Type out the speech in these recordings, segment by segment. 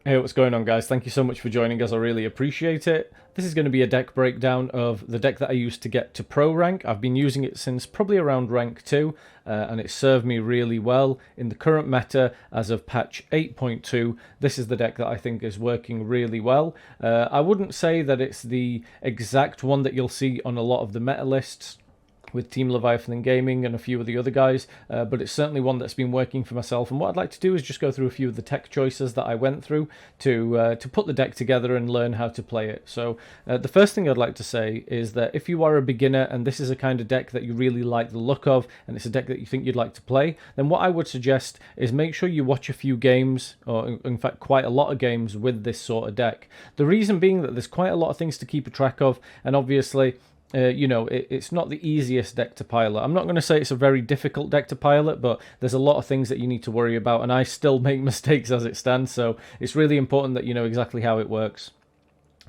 Hey, what's going on, guys? Thank you so much for joining us. I really appreciate it. This is going to be a deck breakdown of the deck that I used to get to pro rank. I've been using it since probably around rank 2, and it served me really well. In the current meta, as of patch 8.2, this is the deck that I think is working really well. I wouldn't say that it's the exact one that you'll see on a lot of the meta lists with Team Leviathan Gaming and a few of the other guys, but it's certainly one that's been working for myself. And what I'd like to do is just go through a few of the tech choices that I went through to put the deck together and learn how to play it. So the first thing I'd like to say is that if you are a beginner and this is a kind of deck that you really like the look of, and it's a deck that you think you'd like to play, then what I would suggest is make sure you watch a few games, or in fact quite a lot of games with this sort of deck. The reason being that there's quite a lot of things to keep a track of, and obviously you know, it's not the easiest deck to pilot. I'm not going to say it's a very difficult deck to pilot, but there's a lot of things that you need to worry about, and I still make mistakes as it stands, so it's really important that you know exactly how it works.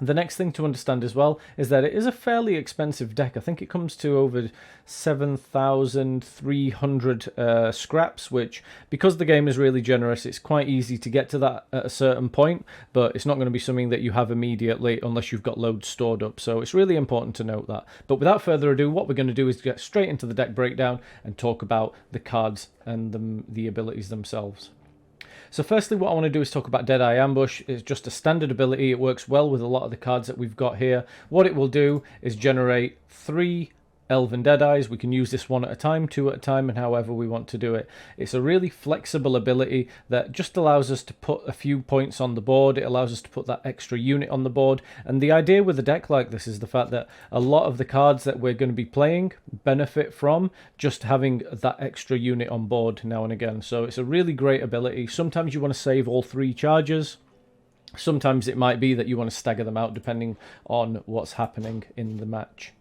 The next thing to understand as well is that it is a fairly expensive deck. I think it comes to over 7,300 scraps, which, because the game is really generous, it's quite easy to get to that at a certain point, but it's not going to be something that you have immediately unless you've got loads stored up. So it's really important to note that. But without further ado, what we're going to do is get straight into the deck breakdown and talk about the cards and the abilities themselves. So firstly, what I want to do is talk about Deadeye Ambush. It's just a standard ability. It works well with a lot of the cards that we've got here. What it will do is generate 3 Elven Deadeyes. We can use this one at a time, 2 at a time, and however we want to do it. It's a really flexible ability that just allows us to put a few points on the board. It allows us to put that extra unit on the board. And the idea with a deck like this is the fact that a lot of the cards that we're going to be playing benefit from just having that extra unit on board now and again. So it's a really great ability. Sometimes you want to save all 3 charges. Sometimes it might be that you want to stagger them out depending on what's happening in the match.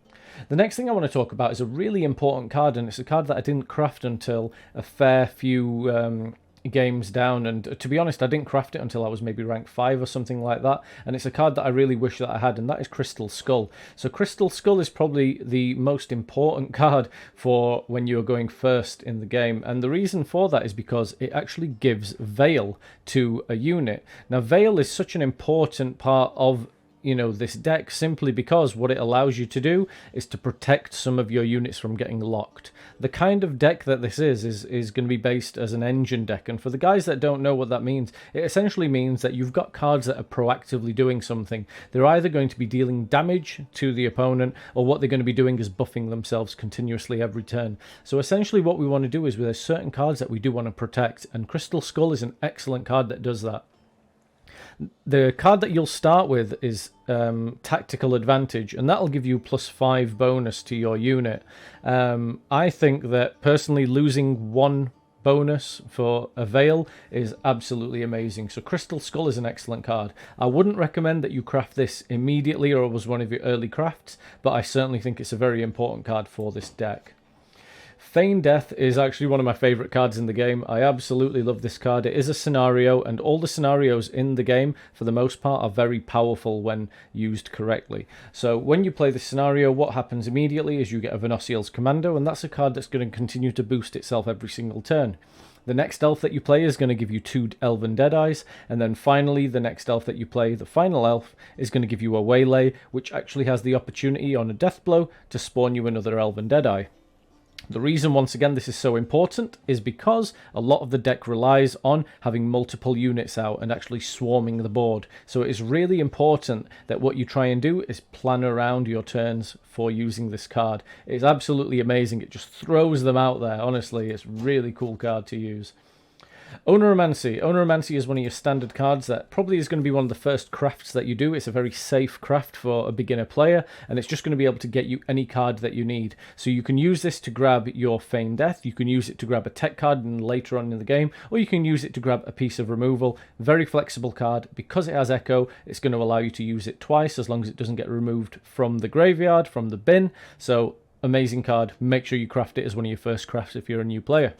The next thing I want to talk about is a really important card, and it's a card that I didn't craft until a fair few games down, and to be honest, I didn't craft it until I was maybe rank 5 or something like that, and it's a card that I really wish that I had, and that is Crystal Skull. So Crystal Skull is probably the most important card for when you're going first in the game, and the reason for that is because it actually gives Veil to a unit. Now, Veil is such an important part of this deck, simply because what it allows you to do is to protect some of your units from getting locked. The kind of deck that this is going to be based as an engine deck, and for the guys that don't know what that means, it essentially means that you've got cards that are proactively doing something. They're either going to be dealing damage to the opponent, or what they're going to be doing is buffing themselves continuously every turn. So essentially what we want to do is, there's certain cards that we do want to protect, and Crystal Skull is an excellent card that does that. The card that you'll start with is Tactical Advantage, and that'll give you +5 bonus to your unit. I think that personally losing 1 bonus for a Veil is absolutely amazing. So Crystal Skull is an excellent card. I wouldn't recommend that you craft this immediately or was one of your early crafts, but I certainly think it's a very important card for this deck. Feign Death is actually one of my favourite cards in the game. I absolutely love this card. It is a scenario, and all the scenarios in the game, for the most part, are very powerful when used correctly. So when you play this scenario, what happens immediately is you get a Venosiel's Commando, and that's a card that's going to continue to boost itself every single turn. The next elf that you play is going to give you 2 Elven Deadeyes, and then finally the next elf that you play, the final elf, is going to give you a Waylay, which actually has the opportunity on a death blow to spawn you another Elven Deadeye. The reason, once again, this is so important is because a lot of the deck relies on having multiple units out and actually swarming the board. So it is really important that what you try and do is plan around your turns for using this card. It's absolutely amazing. It just throws them out there. Honestly, it's a really cool card to use. Oneiromancy. Oneiromancy is one of your standard cards that probably is going to be one of the first crafts that you do. It's a very safe craft for a beginner player, and it's just going to be able to get you any card that you need. So you can use this to grab your Feign Death, you can use it to grab a tech card and later on in the game, or you can use it to grab a piece of removal. Very flexible card. Because it has Echo, it's going to allow you to use it twice as long as it doesn't get removed from the graveyard, from the bin. So amazing card. Make sure you craft it as one of your first crafts if you're a new player.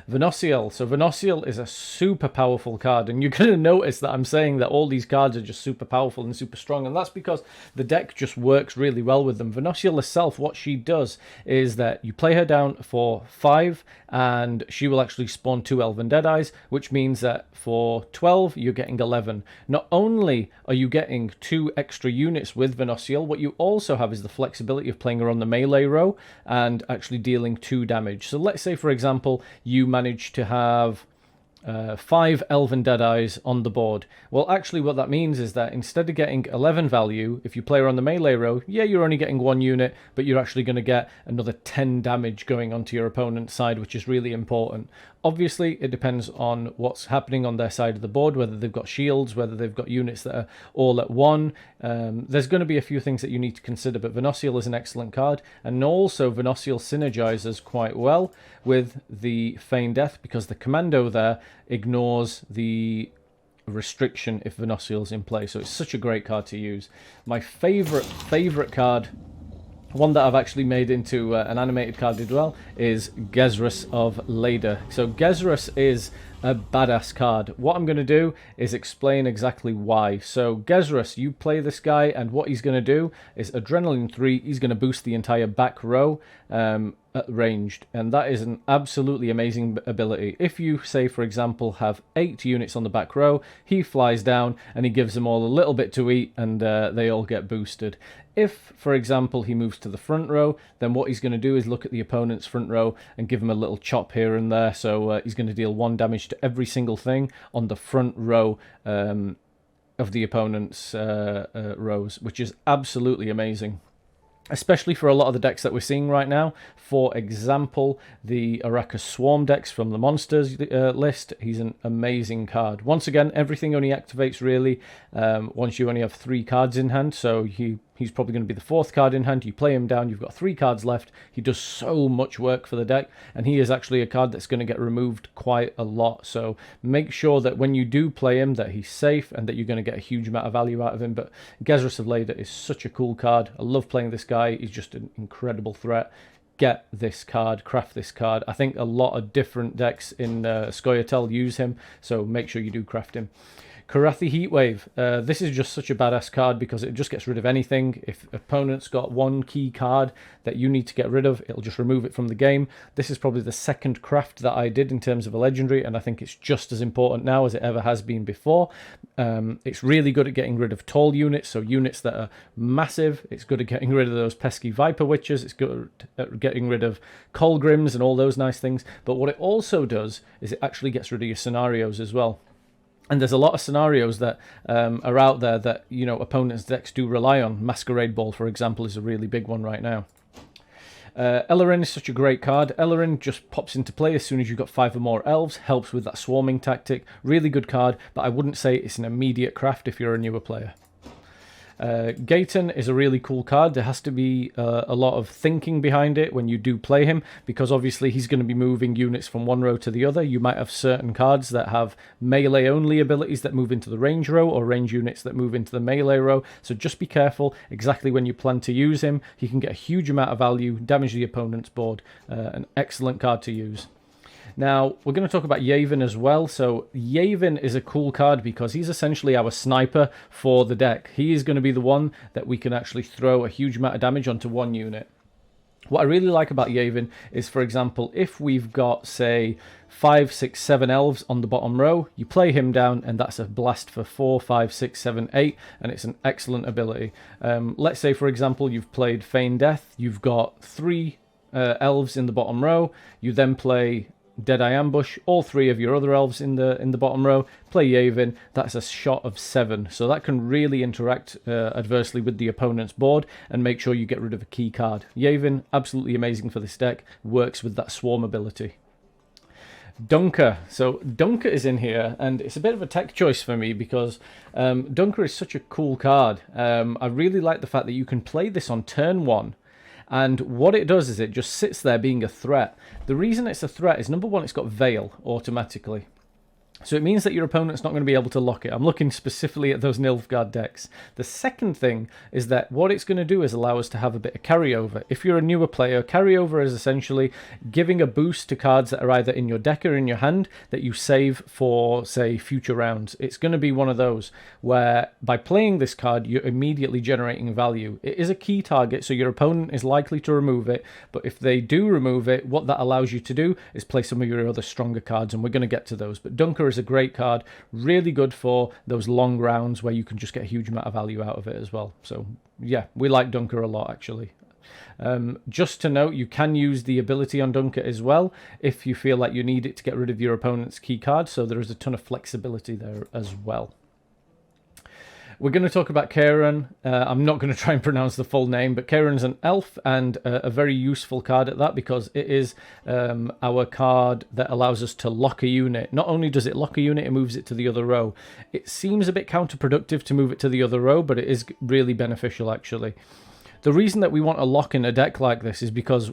Venosiel. So Venosiel is a super powerful card, and you're going to notice that I'm saying that all these cards are just super powerful and super strong, and that's because the deck just works really well with them. Venosiel herself, what she does is that you play her down for 5, and she will actually spawn 2 Elven Deadeyes, which means that for 12, you're getting 11. Not only are you getting 2 extra units with Venosiel, what you also have is the flexibility of playing her on the melee row and actually dealing 2 damage. So let's say, for example, you manage to have 5 Elven Deadeyes on the board. Well, actually what that means is that instead of getting 11 value, if you play her on the melee row, yeah, you're only getting 1 unit, but you're actually going to get another 10 damage going onto your opponent's side, which is really important. Obviously, it depends on what's happening on their side of the board, whether they've got shields, whether they've got units that are all at 1. There's going to be a few things that you need to consider, but Venosiel is an excellent card, and also Venosiel synergizes quite well with the Feign Death, because the commando there ignores the restriction if Venosiel's in play, so it's such a great card to use. My favorite card, one that I've actually made into an animated card as well, is Gezrus of Leda. So Gezrus is a badass card. What I'm going to do is explain exactly why. So Gezrus, you play this guy, and what he's going to do is Adrenaline 3, he's going to boost the entire back row at ranged, and that is an absolutely amazing ability. If you, say, for example, have 8 units on the back row, he flies down and he gives them all a little bit to eat, and they all get boosted. If, for example, he moves to the front row, then what he's going to do is look at the opponent's front row and give him a little chop here and there. So he's going to deal 1 damage to every single thing on the front row of the opponent's rows, which is absolutely amazing, especially for a lot of the decks that we're seeing right now. For example, the Araka Swarm decks from the Monsters list. He's an amazing card. Once again, everything only activates really once you only have 3 cards in hand, so he's probably going to be the 4th card in hand. You play him down, you've got 3 cards left. He does so much work for the deck, and he is actually a card that's going to get removed quite a lot. So make sure that when you do play him, that he's safe and that you're going to get a huge amount of value out of him. But Gezrus of Leda is such a cool card. I love playing this guy. He's just an incredible threat. Get this card, craft this card. I think a lot of different decks in Scoia'Tael use him, so make sure you do craft him. Karathi Heatwave. This is just such a badass card because it just gets rid of anything. If opponent's got 1 key card that you need to get rid of, it'll just remove it from the game. This is probably the 2nd craft that I did in terms of a legendary, and I think it's just as important now as it ever has been before. It's really good at getting rid of tall units, so units that are massive. It's good at getting rid of those pesky Viper Witches. It's good at getting rid of Colgrims and all those nice things. But what it also does is it actually gets rid of your scenarios as well. And there's a lot of scenarios that are out there that, you know, opponents' decks do rely on. Masquerade Ball, for example, is a really big one right now. Ellerin is such a great card. Ellerin just pops into play as soon as you've got 5 or more elves. Helps with that swarming tactic. Really good card, but I wouldn't say it's an immediate craft if you're a newer player. Gaten is a really cool card. There has to be a lot of thinking behind it when you do play him, because obviously he's going to be moving units from one row to the other. You might have certain cards that have melee only abilities that move into the range row, or range units that move into the melee row, so just be careful exactly when you plan to use him. He can get a huge amount of value, damage the opponent's board. An excellent card to use. Now, we're going to talk about Yavin as well. So Yavin is a cool card because he's essentially our sniper for the deck. He is going to be the one that we can actually throw a huge amount of damage onto 1 unit. What I really like about Yavin is, for example, if we've got, say, 5, 6, 7 elves on the bottom row, you play him down and that's a blast for 4, 5, 6, 7, 8, and it's an excellent ability. Let's say, for example, you've played Feign Death, you've got 3 elves in the bottom row, you then play Deadeye Ambush, all 3 of your other elves in the bottom row, play Yavin, that's a shot of 7. So that can really interact adversely with the opponent's board and make sure you get rid of a key card. Yavin, absolutely amazing for this deck, works with that swarm ability. Dunker. So Dunker is in here, and it's a bit of a tech choice for me because Dunker is such a cool card. I really like the fact that you can play this on turn 1. And what it does is it just sits there being a threat. The reason it's a threat is, number one, it's got Veil automatically. So it means that your opponent's not going to be able to lock it. I'm looking specifically at those Nilfgaard decks. The second thing is that what it's going to do is allow us to have a bit of carryover. If you're a newer player, carryover is essentially giving a boost to cards that are either in your deck or in your hand that you save for, say, future rounds. It's going to be one of those where by playing this card, you're immediately generating value. It is a key target, so your opponent is likely to remove it, but if they do remove it, what that allows you to do is play some of your other stronger cards, and we're going to get to those. But Dunker is a great card, really good for those long rounds where you can just get a huge amount of value out of it as well. So yeah, we like Dunker a lot actually. Just to note, you can use the ability on Dunker as well if you feel like you need it to get rid of your opponent's key card, so there is a ton of flexibility there as well. We're going to talk about Karen. I'm not going to try and pronounce the full name, but Karen's an elf and a very useful card at that, because it is our card that allows us to lock a unit. Not only does it lock a unit, it moves it to the other row. It seems a bit counterproductive to move it to the other row, but it is really beneficial actually. The reason that we want a lock in a deck like this is because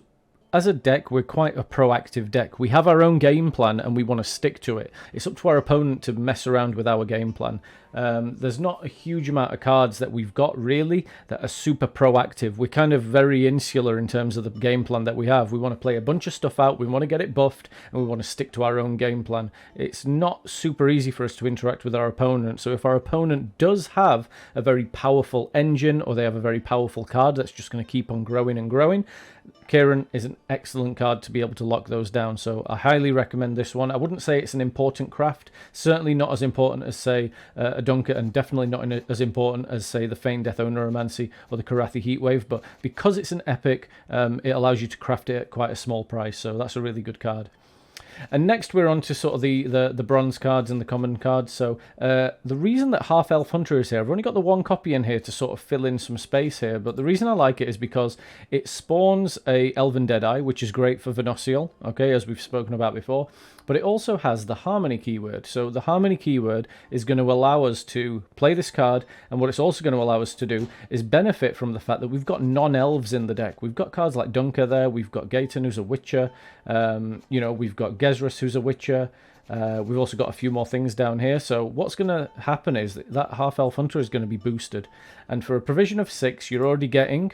as a deck, we're quite a proactive deck. We have our own game plan and we want to stick to it. It's up to our opponent to mess around with our game plan. There's not a huge amount of cards that we've got really that are super proactive. We're kind of very insular in terms of the game plan that we have. We want to play a bunch of stuff out, we want to get it buffed, and we want to stick to our own game plan. It's not super easy for us to interact with our opponent. So if our opponent does have a very powerful engine, or they have a very powerful card that's just going to keep on growing and growing, Kieran is an excellent card to be able to lock those down. So I highly recommend this one. I wouldn't say it's an important craft, certainly not as important as, say, a Dunker, and definitely not as important as, say, the Feigned Death Oneiromancy or the Karathi Heatwave, but because it's an epic, it allows you to craft it at quite a small price, so that's a really good card. And next we're on to sort of the bronze cards and the common cards. So the reason that Half Elf Hunter is here, I've only got the one copy in here to sort of fill in some space here, but the reason I like it is because it spawns a Elven Deadeye, which is great for Venosial, okay, as we've spoken about before, but it also has the Harmony keyword. So the Harmony keyword is going to allow us to play this card, and what it's also going to allow us to do is benefit from the fact that we've got non-elves in the deck. We've got cards like Dunker there, we've got Gaetan, who's a Witcher, you know, we've got Gezrus, who's a Witcher. We've also got a few more things down here. So what's going to happen is that Half Elf Hunter is going to be boosted. And for a provision of 6, you're already getting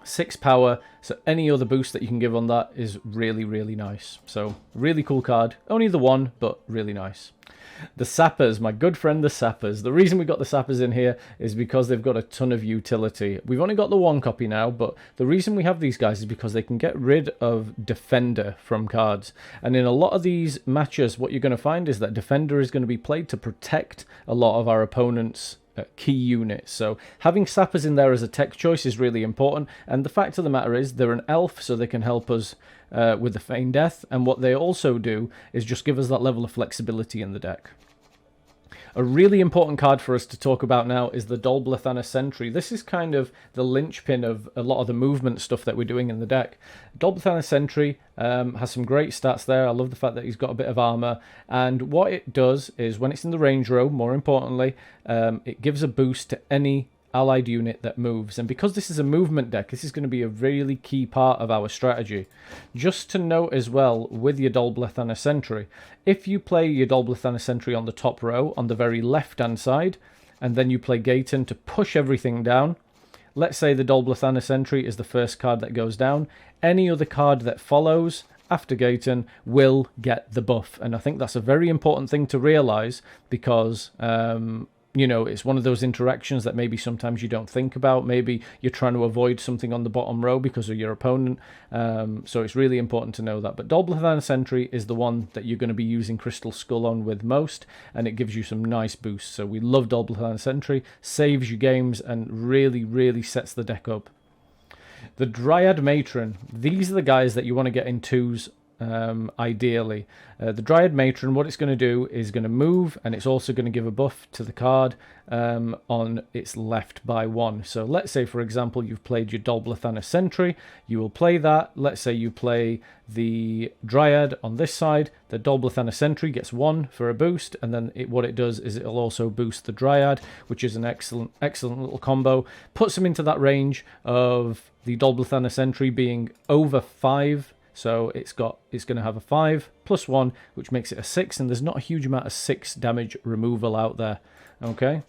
6 power. So any other boost that you can give on that is really, really nice. So really cool card. Only the one, but really nice. The Sappers, my good friend the Sappers. The reason we got the Sappers in here is because they've got a ton of utility. We've only got the one copy now, but the reason we have these guys is because they can get rid of Defender from cards. And in a lot of these matches, what you're going to find is that Defender is going to be played to protect a lot of our opponent's key units. So having Sappers in there as a tech choice is really important, and the fact of the matter is they're an elf, so they can help us with the Feigned Death, and what they also do is just give us that level of flexibility in the deck. A really important card for us to talk about now is the Dol Blathanna Sentry. This is kind of the linchpin of a lot of the movement stuff that we're doing in the deck. Dol Blathanna Sentry has some great stats there. I love the fact that he's got a bit of armor, and what it does is when it's in the range row, more importantly, it gives a boost to any allied unit that moves. And because this is a movement deck, this is going to be a really key part of our strategy. Just to note as well, with your Dol Blathanna Sentry, if you play your Dol Blathanna Sentry on the top row, on the very left hand side, and then you play Gaetan to push everything down, let's say the Dol Blathanna Sentry is the first card that goes down, any other card that follows after Gaetan will get the buff. And I think that's a very important thing to realise, because you know, it's one of those interactions that maybe sometimes you don't think about. Maybe you're trying to avoid something on the bottom row because of your opponent. So it's really important to know that. But Dol Blathanna Sentry is the one that you're going to be using Crystal Skull on with most, and it gives you some nice boosts. So we love Dol Blathanna Sentry. Saves you games and really, really sets the deck up. The Dryad Matron. These are the guys that you want to get in twos. Ideally, the Dryad Matron, what it's going to do is going to move, and it's also going to give a buff to the card on its left by 1. So let's say, for example, you've played your Dol Blathanna Sentry, you will play that. Let's say you play the Dryad on this side, the Dol Blathanna Sentry gets 1 for a boost, and then what it does is it'll also boost the Dryad, which is an excellent little combo. Puts them into that range of the Dol Blathanna Sentry being over 5 So it's going to have a 5 plus 1, which makes it a 6, and there's not a huge amount of 6 damage removal out there. Okay.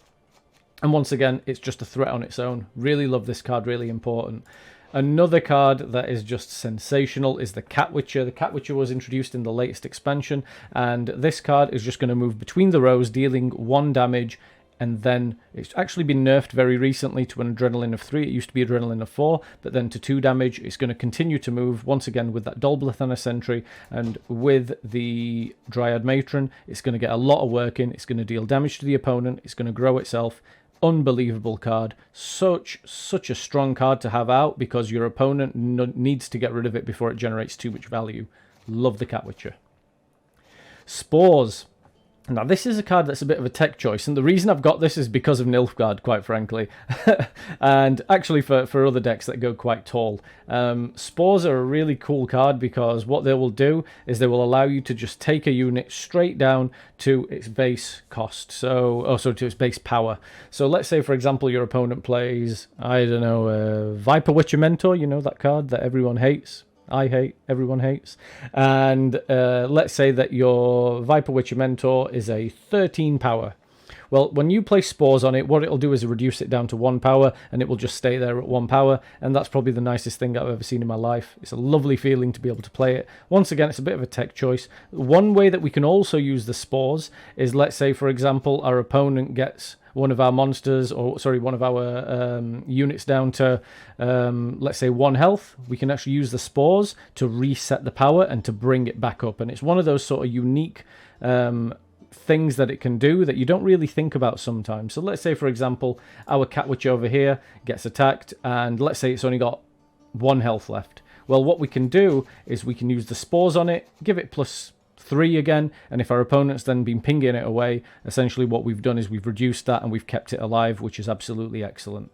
And once again, it's just a threat on its own. Really love this card, really important. Another card that is just sensational is the Cat Witcher. The Cat Witcher was introduced in the latest expansion, and this card is just going to move between the rows, dealing 1 damage, and then it's actually been nerfed very recently to an Adrenaline of 3. It used to be Adrenaline of 4, but then to 2 damage. It's going to continue to move, once again, with that Dolblathana Sentry, and with the Dryad Matron, it's going to get a lot of work in. It's going to deal damage to the opponent. It's going to grow itself. Unbelievable card. Such a strong card to have out, because your opponent needs to get rid of it before it generates too much value. Love the Cat Witcher. Spores. Now, this is a card that's a bit of a tech choice, and the reason I've got this is because of Nilfgaard, quite frankly, and actually for other decks that go quite tall. Spores are a really cool card, because what they will do is they will allow you to just take a unit straight down to its base cost, so to its base power. So let's say, for example, your opponent plays, I don't know, Viper Witcher Mentor, you know, that card that everyone hates. I hate, everyone hates. And let's say that your Viper Witcher Mentor is a 13 power. Well, when you place Spores on it, what it'll do is reduce it down to 1 power, and it will just stay there at 1 power, and that's probably the nicest thing I've ever seen in my life. It's a lovely feeling to be able to play it. Once again, it's a bit of a tech choice. One way that we can also use the Spores is, let's say, for example, our opponent gets one of our monsters, or sorry, one of our units down to, let's say, 1 health. We can actually use the Spores to reset the power and to bring it back up. And it's one of those sort of unique things that it can do that you don't really think about sometimes. So let's say, for example, our Cat Witch over here gets attacked, and let's say it's only got 1 health left. Well, what we can do is we can use the Spores on it, give it +3 again, and if our opponent's then been pinging it away, essentially what we've done is we've reduced that and we've kept it alive, which is absolutely excellent.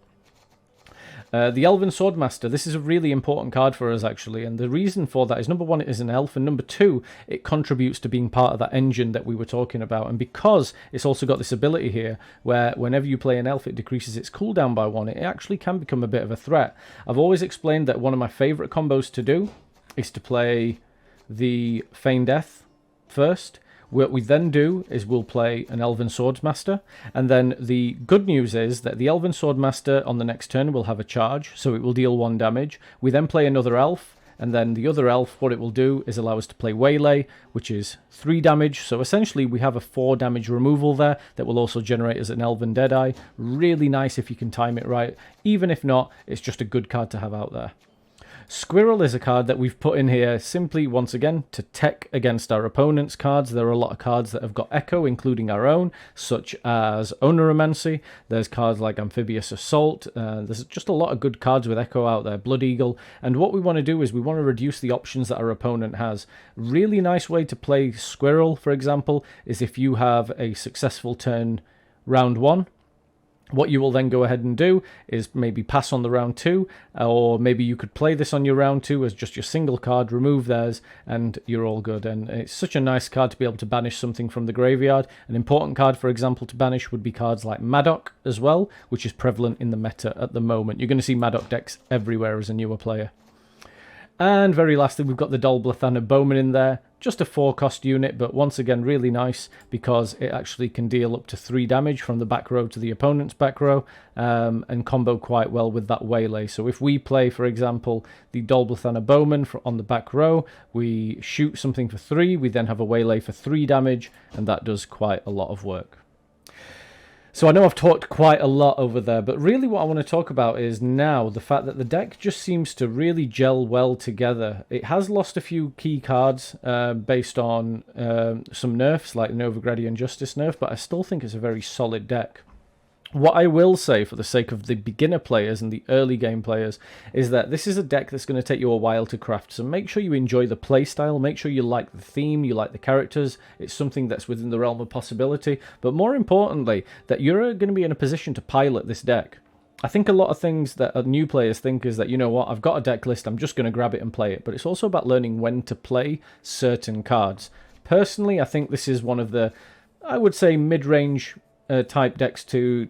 The Elven Swordmaster, this is a really important card for us, actually, and the reason for that is, number 1, it is an elf, and number 2, it contributes to being part of that engine that we were talking about, and because it's also got this ability here, where whenever you play an elf, it decreases its cooldown by 1, it actually can become a bit of a threat. I've always explained that one of my favourite combos to do is to play the Feign Death first. What we then do is we'll play an Elven Swordsmaster, and then the good news is that the Elven Swordmaster on the next turn will have a charge, so it will deal 1 damage. We then play another elf, and then the other elf, what it will do is allow us to play Waylay, which is 3 damage, so essentially we have a 4 damage removal there that will also generate as an Elven Deadeye. Really nice if you can time it right. Even if not, it's just a good card to have out there. Squirrel is a card that we've put in here simply, once again, to tech against our opponent's cards. There are a lot of cards that have got Echo, including our own, such as Oneiromancy. There's cards like Amphibious Assault. There's just a lot of good cards with Echo out there, Blood Eagle. And what we want to do is we want to reduce the options that our opponent has. Really nice way to play Squirrel, for example, is if you have a successful turn round 1. What you will then go ahead and do is maybe pass on the round 2, or maybe you could play this on your round 2 as just your single card, remove theirs, and you're all good. And it's such a nice card to be able to banish something from the graveyard. An important card, for example, to banish would be cards like Madoc as well, which is prevalent in the meta at the moment. You're going to see Madoc decks everywhere as a newer player. And very lastly, we've got the Dolblathana Bowman in there. Just a 4-cost unit, but once again, really nice because it actually can deal up to 3 damage from the back row to the opponent's back row, and combo quite well with that Waylay. So if we play, for example, the Dolblathana Bowman on the back row, we shoot something for 3, we then have a Waylay for 3 damage, and that does quite a lot of work. So I know I've talked quite a lot over there, but really what I want to talk about is now the fact that the deck just seems to really gel well together. It has lost a few key cards based on some nerfs, like the Novigradian Justice nerf, but I still think it's a very solid deck. What I will say, for the sake of the beginner players and the early game players, is that this is a deck that's going to take you a while to craft. So make sure you enjoy the playstyle, make sure you like the theme, you like the characters. It's something that's within the realm of possibility. But more importantly, that you're going to be in a position to pilot this deck. I think a lot of things that new players think is that, you know what, I've got a deck list, I'm just going to grab it and play it. But it's also about learning when to play certain cards. Personally, I think this is one of the, I would say, mid-range type decks to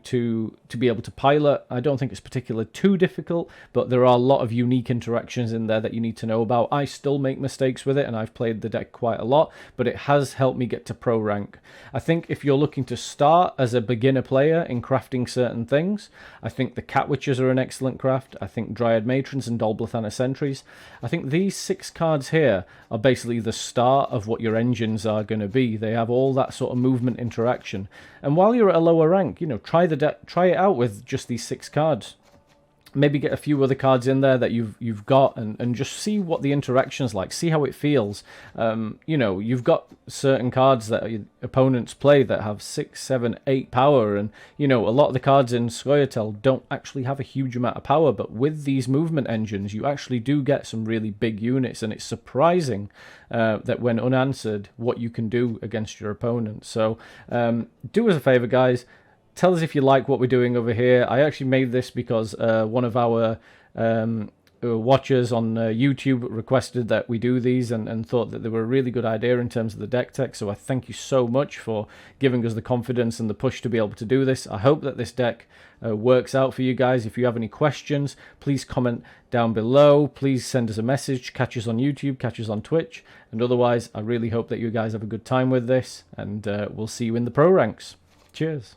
be able to pilot. I don't think it's particularly too difficult, but there are a lot of unique interactions in there that you need to know about. I still make mistakes with it, and I've played the deck quite a lot, but it has helped me get to pro rank. I think if you're looking to start as a beginner player in crafting certain things, I think the Cat Witches are an excellent craft. I think Dryad Matrons and Dolblathana Sentries. I think these 6 cards here are basically the start of what your engines are going to be. They have all that sort of movement interaction. And while you're at a lower rank, try it out with just these 6 cards. Maybe get a few other cards in there that you've got, and just see what the interaction's like. See how it feels. You've got certain cards that your opponents play that have 6, 7, 8 power, and a lot of the cards in Scoia'Tael don't actually have a huge amount of power. But with these movement engines, you actually do get some really big units, and it's surprising that when unanswered, what you can do against your opponent. So do us a favor, guys. Tell us if you like what we're doing over here. I actually made this because one of our watchers on YouTube requested that we do these, and thought that they were a really good idea in terms of the Deck.Tech. So I thank you so much for giving us the confidence and the push to be able to do this. I hope that this deck works out for you guys. If you have any questions, please comment down below. Please send us a message. Catch us on YouTube, catch us on Twitch. And otherwise, I really hope that you guys have a good time with this, and we'll see you in the pro ranks. Cheers.